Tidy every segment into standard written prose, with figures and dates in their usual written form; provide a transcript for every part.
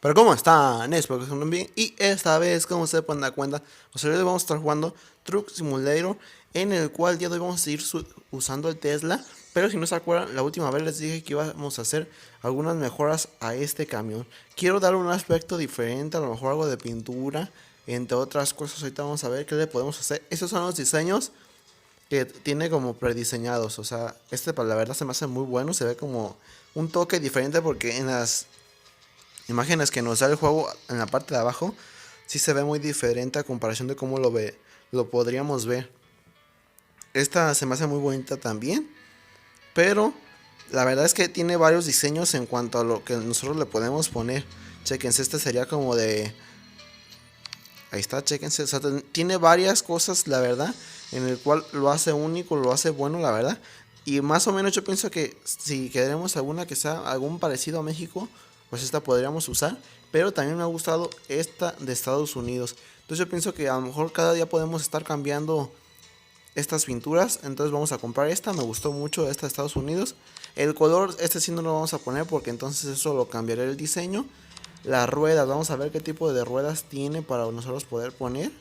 Pero ¿cómo están? Espero que estén bien. Y esta vez, como se pueden dar cuenta, pues hoy vamos a estar jugando Truck Simulator, en el cual el día de hoy vamos a seguir usando el Tesla. Pero si no se acuerdan, la última vez les dije que íbamos a hacer algunas mejoras a este camión. Quiero darle un aspecto diferente, a lo mejor algo de pintura, entre otras cosas. Ahorita vamos a ver qué le podemos hacer. Estos son los diseños que tiene como prediseñados. O sea, este para la verdad se me hace muy bueno. Se ve como un toque diferente porque en las imágenes que nos da el juego en la parte de abajo sí se ve muy diferente a comparación de cómo lo podríamos ver. Esta se me hace muy bonita también, pero la verdad es que tiene varios diseños en cuanto a lo que nosotros le podemos poner. Chequense, este sería como de... Ahí está, chequense. O sea, tiene varias cosas, la verdad, en el cual lo hace único, lo hace bueno, la verdad. Y más o menos yo pienso que si queremos alguna que sea algún parecido a México, pues esta podríamos usar. Pero también me ha gustado esta de Estados Unidos. Entonces yo pienso que a lo mejor cada día podemos estar cambiando estas pinturas. Entonces vamos a comprar esta. Me gustó mucho esta de Estados Unidos. El color, este sí no lo vamos a poner porque entonces eso lo cambiaré el diseño. Las ruedas, vamos a ver qué tipo de ruedas tiene para nosotros poder poner.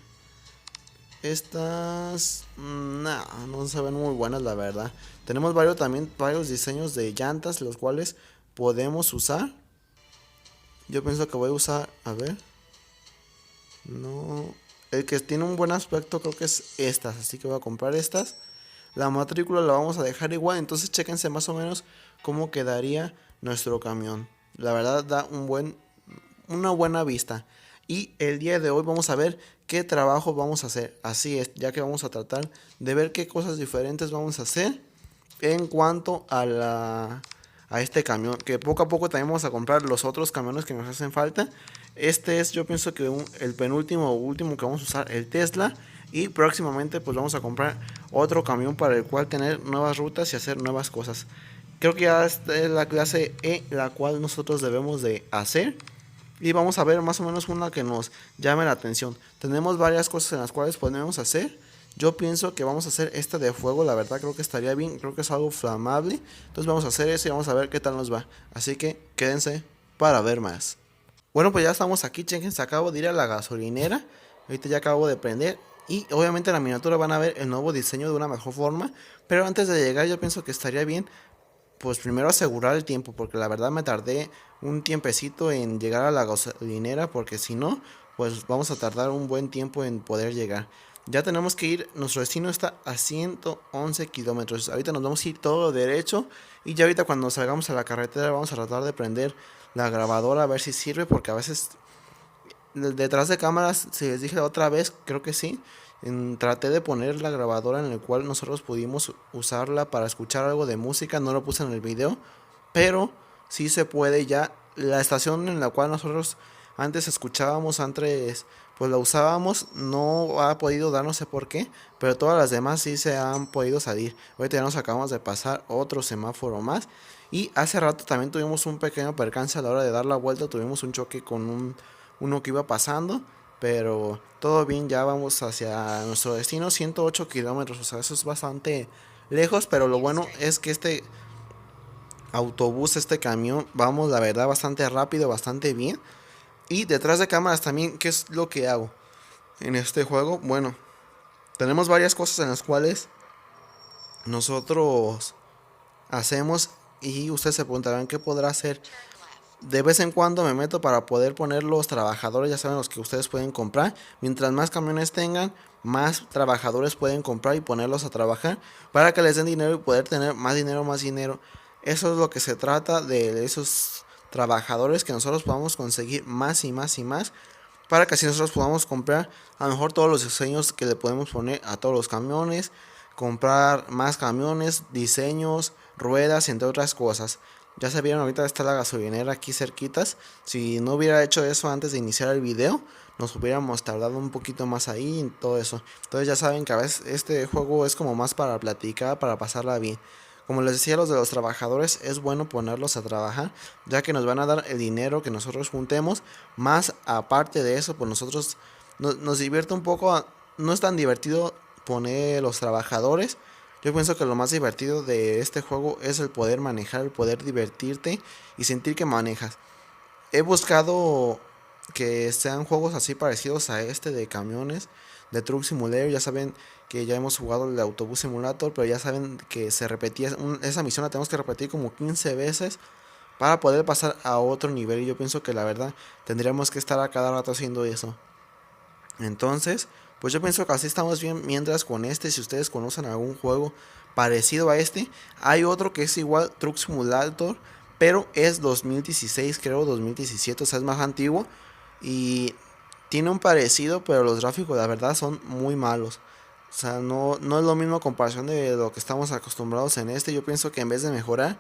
Estas, no se ven muy buenas, la verdad. Tenemos varios diseños de llantas, los cuales podemos usar. Yo pienso que voy a usar, a ver, no, el que tiene un buen aspecto creo que es estas, así que voy a comprar estas. La matrícula la vamos a dejar igual, entonces chéquense más o menos cómo quedaría nuestro camión. La verdad da una buena vista. Y el día de hoy vamos a ver qué trabajo vamos a hacer. Así es, ya que vamos a tratar de ver qué cosas diferentes vamos a hacer en cuanto a este camión. Que poco a poco también vamos a comprar los otros camiones que nos hacen falta. Este es, yo pienso que el penúltimo o último que vamos a usar, el Tesla. Y próximamente pues vamos a comprar otro camión para el cual tener nuevas rutas y hacer nuevas cosas. Creo que ya esta es la clase E, la cual nosotros debemos de hacer. Y vamos a ver más o menos una que nos llame la atención. Tenemos varias cosas en las cuales podemos hacer. Yo pienso que vamos a hacer esta de fuego, la verdad creo que estaría bien, creo que es algo flamable. Entonces vamos a hacer eso y vamos a ver qué tal nos va. Así que quédense para ver más. Bueno, pues ya estamos aquí, chequense, acabo de ir a la gasolinera. Ahorita ya acabo de prender. Y obviamente en la miniatura van a ver el nuevo diseño de una mejor forma. Pero antes de llegar yo pienso que estaría bien pues primero asegurar el tiempo, porque la verdad me tardé un tiempecito en llegar a la gasolinera, porque si no, pues vamos a tardar un buen tiempo en poder llegar. Ya tenemos que ir, nuestro destino está a 111 kilómetros. Ahorita nos vamos a ir todo derecho y ya ahorita cuando salgamos a la carretera vamos a tratar de prender la grabadora a ver si sirve, porque a veces detrás de cámaras, si les dije la otra vez, creo que sí. Traté de poner la grabadora en el cual nosotros pudimos usarla para escuchar algo de música. No lo puse en el video, pero sí se puede ya. La estación en la cual nosotros antes escuchábamos, antes pues la usábamos, no ha podido dar, no sé por qué, pero todas las demás sí se han podido salir. Ahorita ya nos acabamos de pasar otro semáforo más. Y hace rato también tuvimos un pequeño percance a la hora de dar la vuelta. Tuvimos un choque con uno que iba pasando. Pero todo bien, ya vamos hacia nuestro destino, 108 kilómetros. O sea, eso es bastante lejos. Pero lo bueno es que este autobús, este camión, vamos la verdad bastante rápido, bastante bien. Y detrás de cámaras también, ¿qué es lo que hago en este juego? Bueno, tenemos varias cosas en las cuales nosotros hacemos. Y ustedes se preguntarán qué podrá hacer. De vez en cuando me meto para poder poner los trabajadores, ya saben, los que ustedes pueden comprar. Mientras más camiones tengan, más trabajadores pueden comprar y ponerlos a trabajar para que les den dinero y poder tener más dinero, más dinero. Eso es lo que se trata de esos trabajadores, que nosotros podamos conseguir más y más y más, para que así nosotros podamos comprar a lo mejor todos los diseños que le podemos poner a todos los camiones, comprar más camiones, diseños, ruedas, entre otras cosas. Ya se vieron, ahorita está la gasolinera aquí cerquitas. Si no hubiera hecho eso antes de iniciar el video, nos hubiéramos tardado un poquito más ahí y todo eso. Entonces ya saben que a veces este juego es como más para platicar, para pasarla bien. Como les decía, los de los trabajadores es bueno ponerlos a trabajar, ya que nos van a dar el dinero que nosotros juntemos. Más aparte de eso, pues nosotros nos divierte un poco. No es tan divertido poner los trabajadores. Yo pienso que lo más divertido de este juego es el poder manejar, el poder divertirte y sentir que manejas. He buscado que sean juegos así parecidos a este de camiones, de Truck Simulator. Ya saben que ya hemos jugado el de Autobús Simulator, pero ya saben que se repetía, esa misión la tenemos que repetir como 15 veces para poder pasar a otro nivel. Y yo pienso que la verdad tendríamos que estar a cada rato haciendo eso. Entonces, pues yo pienso que así estamos bien. Mientras con este, si ustedes conocen algún juego parecido a este, hay otro que es igual Truck Simulator, pero es 2016, creo 2017, o sea, es más antiguo y tiene un parecido, pero los gráficos la verdad son muy malos. O sea, no es lo mismo a comparación de lo que estamos acostumbrados en este. Yo pienso que en vez de mejorar,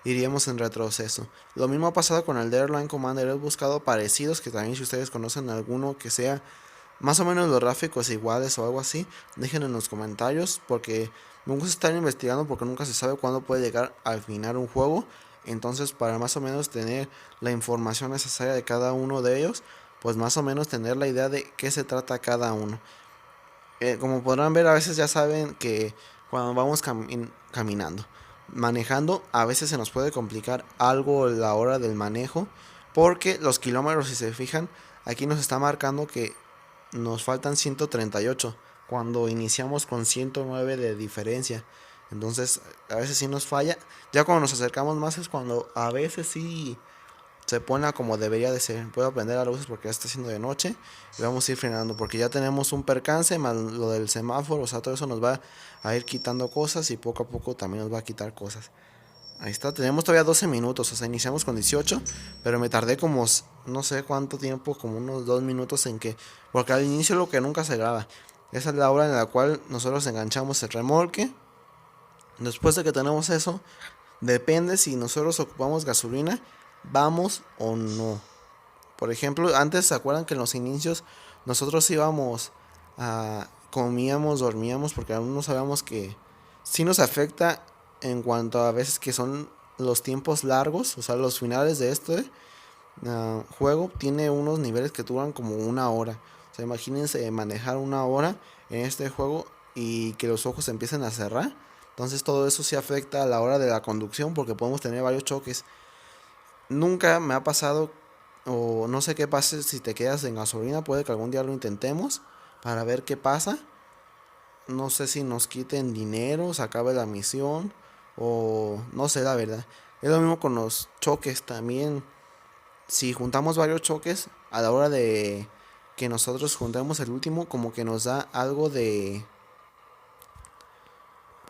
iríamos en retroceso. Lo mismo ha pasado con el de Airline Commander. He buscado parecidos, que también si ustedes conocen alguno que sea más o menos los gráficos iguales o algo así, dejen en los comentarios, porque me gusta estar investigando, porque nunca se sabe cuándo puede llegar al final un juego. Entonces, para más o menos tener la información necesaria de cada uno de ellos, pues más o menos tener la idea de qué se trata cada uno. Como podrán ver, a veces ya saben que cuando vamos caminando, manejando, a veces se nos puede complicar algo la hora del manejo, porque los kilómetros, si se fijan, aquí nos está marcando que nos faltan 138 cuando iniciamos con 109 de diferencia. Entonces, a veces sí nos falla. Ya cuando nos acercamos más es cuando a veces sí se pone como debería de ser. Puedo prender las luces porque ya está haciendo de noche y vamos a ir frenando porque ya tenemos un percance más lo del semáforo. O sea, todo eso nos va a ir quitando cosas y poco a poco también nos va a quitar cosas. Ahí está, tenemos todavía 12 minutos, o sea, iniciamos con 18, pero me tardé como no sé cuánto tiempo, como unos 2 minutos en que, porque al inicio lo que nunca se graba, esa es la hora en la cual nosotros enganchamos el remolque. Después de que tenemos eso, depende si nosotros ocupamos gasolina, vamos o no. Por ejemplo, antes se acuerdan que en los inicios nosotros íbamos a comíamos, dormíamos, porque aún no sabíamos que sí nos afecta en cuanto a veces que son los tiempos largos, o sea, los finales de este juego tiene unos niveles que duran como una hora. O sea, imagínense manejar una hora en este juego y que los ojos se empiecen a cerrar. Entonces todo eso sí afecta a la hora de la conducción porque podemos tener varios choques. Nunca me ha pasado o no sé qué pase si te quedas en gasolina. Puede que algún día lo intentemos para ver qué pasa. No sé si nos quiten dinero, se acabe la misión o no sé la verdad. Es lo mismo con los choques también. Si juntamos varios choques, a la hora de que nosotros juntemos el último, como que nos da algo de...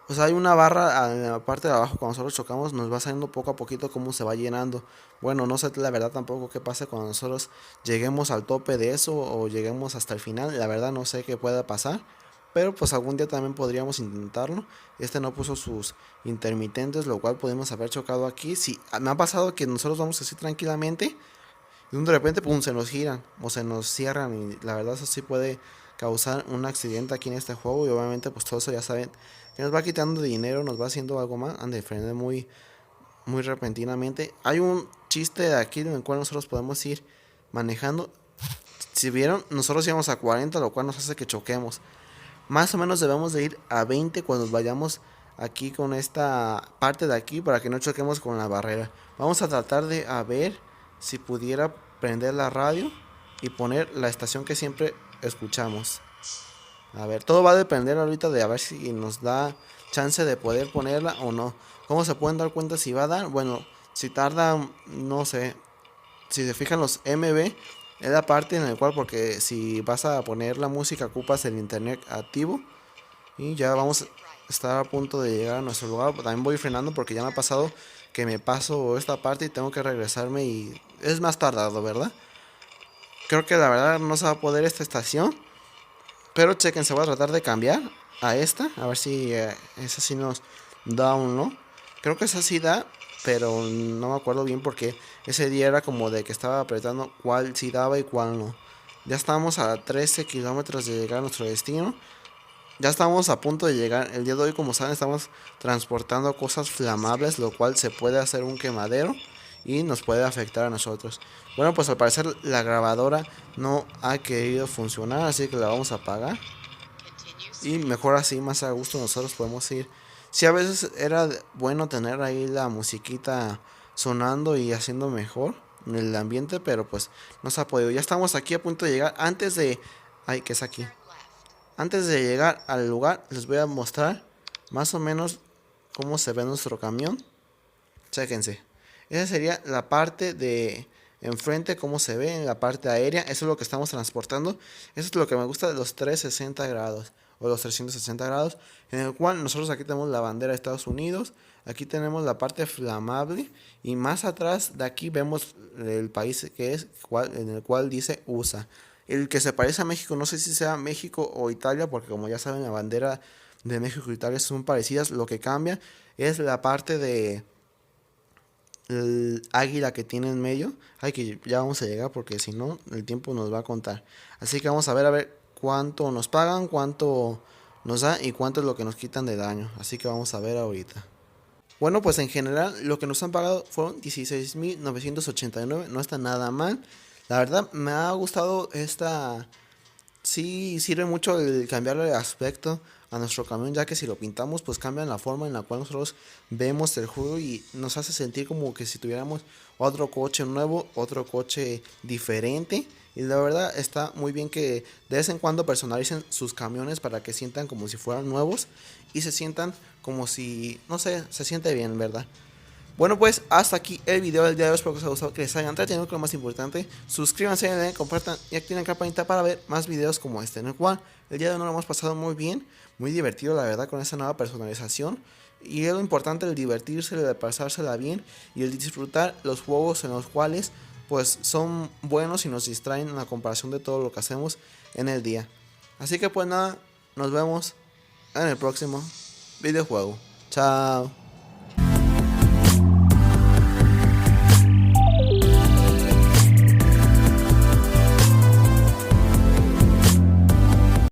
O sea, hay una barra en la parte de abajo cuando nosotros chocamos, nos va saliendo poco a poquito cómo se va llenando. Bueno, no sé la verdad tampoco qué pasa cuando nosotros lleguemos al tope de eso o lleguemos hasta el final. La verdad no sé qué pueda pasar. Pero pues algún día también podríamos intentarlo. Este no puso sus intermitentes, lo cual podemos haber chocado aquí. Sí, me ha pasado que nosotros vamos así tranquilamente y de repente pum, se nos giran o se nos cierran y la verdad eso sí puede causar un accidente aquí en este juego y obviamente pues todo eso ya saben que nos va quitando dinero, nos va haciendo algo más, ande de frente muy repentinamente. Hay un chiste de aquí en el cual nosotros podemos ir manejando. Si vieron, nosotros íbamos a 40, lo cual nos hace que choquemos. Más o menos debemos de ir a 20 cuando vayamos aquí con esta parte de aquí para que no choquemos con la barrera. Vamos a tratar de a ver si pudiera prender la radio y poner la estación que siempre escuchamos. A ver, todo va a depender ahorita de a ver si nos da chance de poder ponerla o no. ¿Cómo se pueden dar cuenta si va a dar? Bueno, si tarda, no sé, si se fijan los MB, es la parte en la cual, porque si vas a poner la música ocupas el internet activo y ya vamos a estar a punto de llegar a nuestro lugar. También voy frenando porque ya me ha pasado que me paso esta parte y tengo que regresarme y es más tardado, ¿verdad? Creo que la verdad no se va a poder esta estación, pero chequen, se va a tratar de cambiar a esta, a ver si esa sí nos da o no. Creo que esa sí da, pero no me acuerdo bien porque ese día era como de que estaba apretando cuál sí daba y cuál no. Ya estamos a 13 kilómetros de llegar a nuestro destino. Ya estamos a punto de llegar. El día de hoy, como saben, estamos transportando cosas flamables, lo cual se puede hacer un quemadero y nos puede afectar a nosotros. Bueno, pues al parecer la grabadora no ha querido funcionar, así que la vamos a apagar. Y mejor así, más a gusto nosotros podemos ir. Si a veces era bueno tener ahí la musiquita sonando y haciendo mejor. en el ambiente, pero pues no se ha podido. Ya estamos aquí a punto de llegar. Antes de... Ay, ¿qué es aquí? Antes de llegar al lugar, les voy a mostrar más o menos cómo se ve nuestro camión. Chéquense. Esa sería la parte de enfrente, cómo se ve en la parte aérea. Eso es lo que estamos transportando. Eso es lo que me gusta de los 360 grados o los 360 grados. En el cual nosotros aquí tenemos la bandera de Estados Unidos. Aquí tenemos la parte flamable. Y más atrás de aquí vemos el país que es, en el cual dice USA. El que se parece a México, no sé si sea México o Italia, porque como ya saben, la bandera de México y Italia son parecidas. Lo que cambia es la parte de el águila que tiene en medio. Ay, que ya vamos a llegar porque si no, el tiempo nos va a contar. Así que vamos a ver cuánto nos pagan, cuánto nos da y cuánto es lo que nos quitan de daño. Así que vamos a ver ahorita. Bueno, pues en general lo que nos han pagado fueron 16.989. No está nada mal. La verdad me ha gustado esta... Sí, sirve mucho el cambiarle de aspecto a nuestro camión, ya que si lo pintamos, pues cambian la forma en la cual nosotros vemos el juego y nos hace sentir como que si tuviéramos otro coche nuevo, otro coche diferente. Y la verdad está muy bien que de vez en cuando personalicen sus camiones para que sientan como si fueran nuevos y se sientan como si, no sé, se siente bien, ¿verdad? Bueno, pues hasta aquí el video del día de hoy. Espero que os haya gustado, que les haya entretenido, que lo más importante. Suscríbanse, denle, compartan y activen la campanita para ver más videos como este, en el cual el día de hoy nos lo hemos pasado muy bien, muy divertido, la verdad, con esta nueva personalización. Y es lo importante, el divertirse, el pasársela bien y el disfrutar los juegos en los cuales pues son buenos y nos distraen en la comparación de todo lo que hacemos en el día. Así que pues nada, nos vemos en el próximo videojuego. Chao.